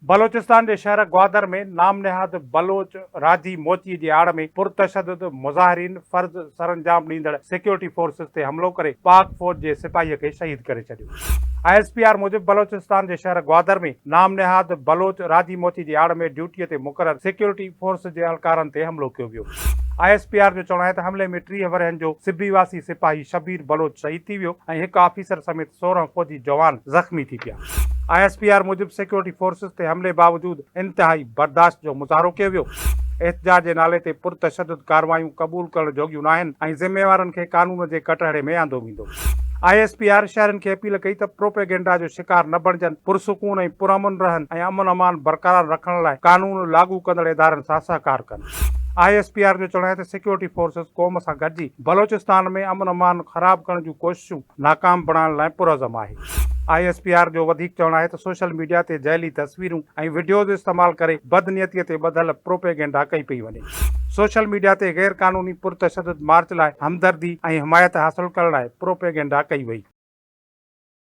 बलोचिस्तान के शहर ग्वादर में नाम नेहाद बलोच राजी मोची की आड़ में पुरतशद्दुद मुज़ाहिरीन फर्ज सरअंजाम ॾींदड़ सिक्योरिटी फोर्सेस ते हमलो करे पाक फौज के सिपाही के शहीद करे छॾियो। ISPR मूजिब बलोचिस्तान के शहर ग्वादर में नाम नेहाद बलोच राजी मोची की आड़ में ड्यूटी ते मुक़रर सिक्योरिटी फोर्स के एहलकारन ते हमलो कियो वियो। ISPR जो चवणु आहे त हमले में 30 वरहनि जो सिब्बीवासी सिपाही शबीर बलोच शहीद थी वियो ऐं हिकु ऑफिसर समेत 16 फौजी जवान ज़ख़्मी थी पिया। ISPR मूजिब सिक्योरिटी फोर्सेस ते हमले बावजूद इंतहाई बर्दाश्त जो मुज़ाहरो कयो वियो। एहतजाज जे नाले ते पुरतशद्दुद कार्रवायूं क़बूल करण जोगियूं न आहिनि ऐं ज़िम्मेवारनि खे कानून जे कटहरे में आंदो वेंदो। ISPR शहरनि खे अपील कई त प्रोपेगेंडा जो शिकार न बणजनि, पुरसुकून ऐं पुरअमन रहनि ऐं अमन अमान बरक़रार रखण लाइ कानून लागू कंदड़ इदारनि सां सहकार कनि। ISPR जो चवणु आहे त सिक्योरिटी फोर्सेस क़ौम सां गॾिजी बलोचिस्तान में अमन अमान ख़राब करण जूं कोशिशूं नाकाम बणाइण लाइ पुरज़म आहे। ISPR जो वधीक चवणु आहे त सोशल मीडिया ते जैली तस्वीरूं ऐं वीडियोज़ इस्तेमालु करे बदनियतीअ ते ॿधल प्रोपेगेंडा कई पई वञे। सोशल मीडिया ते गैर कानूनी पुरतशद्दुद मार्च लाइ हमदर्दी ऐं हिमायत हासिल करण लाइ प्रोपेगेंडा कई वई।